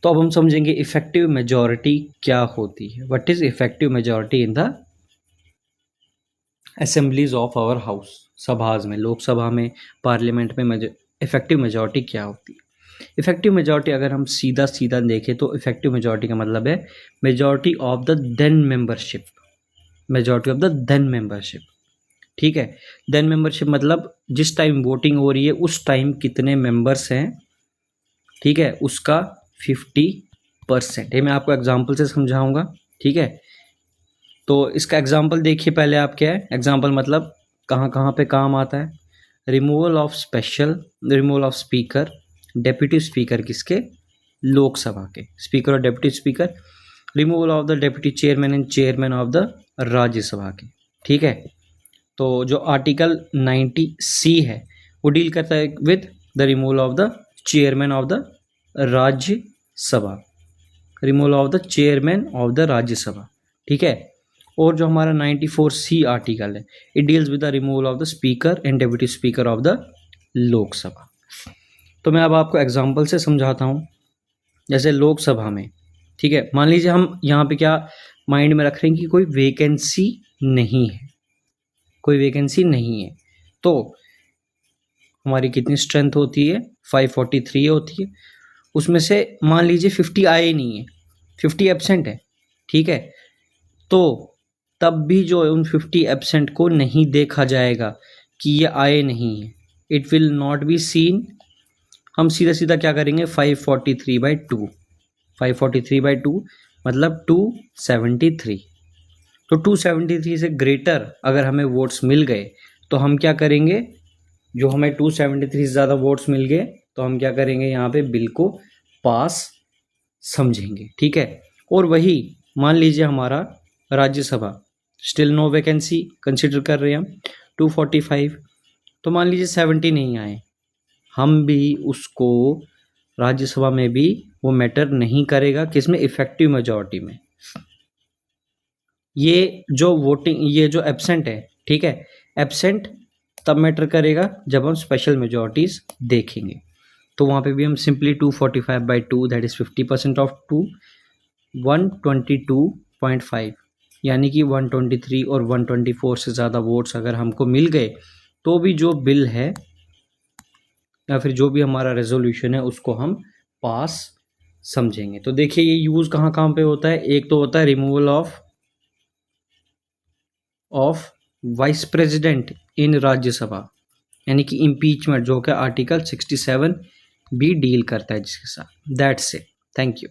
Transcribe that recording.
तो अब हम समझेंगे इफेक्टिव मेजॉरिटी क्या होती है। What is effective majority in the assemblies of our house. सभाज में, लोकसभा में, पार्लियामेंट में इफेक्टिव मेजॉरिटी क्या होती है। इफेक्टिव मेजॉरिटी अगर हम सीधा सीधा देखें तो इफेक्टिव मेजॉरिटी का मतलब है majority of the then membership. Majority of the then membership, ठीक है। देन मेंबरशिप मतलब जिस टाइम वोटिंग हो रही है उस टाइम कितने मेंबर्स हैं, ठीक है, उसका 50%। ये मैं आपको एग्जाम्पल से समझाऊंगा, ठीक है। तो इसका एग्जाम्पल देखिए पहले आप, क्या है एग्जाम्पल मतलब कहाँ कहाँ पे काम आता है। Removal of speaker, deputy speaker किसके, लोकसभा के स्पीकर और deputy speaker. Removal of the deputy chairman and chairman of the Rajya Sabha के, ठीक है। तो जो आर्टिकल 90C है वो डील करता है with the removal of the chairman of the Rajya Sabha, removal of the chairman of the Rajya Sabha, ठीक है। और जो हमारा 94C आर्टिकल है it deals with the removal of the speaker and deputy speaker of the Lok Sabha. तो मैं अब आपको एग्जांपल से समझाता हूँ। जैसे लोकसभा में, ठीक है, मान लीजिए हम यहाँ पे क्या माइंड में रख रहे हैं कि कोई वेकेंसी नहीं है, कोई वेकेंसी नहीं है। तो हमारी कितनी स्ट्रेंथ होती है, 543 होती है। उसमें से मान लीजिए 50 आए नहीं है, 50 एब्सेंट है, ठीक है। तो तब भी जो उन 50 एब्सेंट को नहीं देखा जाएगा कि ये आए नहीं है, it will not be seen. हम सीधा सीधा क्या करेंगे, 543/2, 543/2 मतलब 273। तो 273 से ग्रेटर अगर हमें वोट्स मिल गए तो हम क्या करेंगे, जो हमें 273 से ज़्यादा वोट्स मिल गए तो हम क्या करेंगे, यहाँ पे बिल को पास समझेंगे, ठीक है। और वही मान लीजिए हमारा Rajya Sabha still no vacancy consider कर रहे हैं हम 245, तो मान लीजिए 70 नहीं आए, हम भी उसको राज्यसभा में भी वो मैटर नहीं करेगा, किसमें, इफेक्टिव मेजॉरिटी में। ये जो वोटिंग, ये जो एब्सेंट है, ठीक है, एब्सेंट तब मैटर करेगा जब हम स्पेशल मेजॉरिटीज देखेंगे। तो वहाँ पे भी हम सिंपली 245/2 दैट इज 50% ऑफ 2, 122.5 यानी कि 123 और 124 से ज़्यादा वोट्स अगर हमको मिल गए तो भी जो बिल है या फिर जो भी हमारा रेजोल्यूशन है उसको हम पास समझेंगे। तो देखिए ये यूज़ कहाँ कहाँ पे होता है। एक तो होता है removal of vice president in Rajya Sabha, यानी कि इम्पीचमेंट, जो कि आर्टिकल 67 भी डील करता है जिसके साथ। That's it, thank you.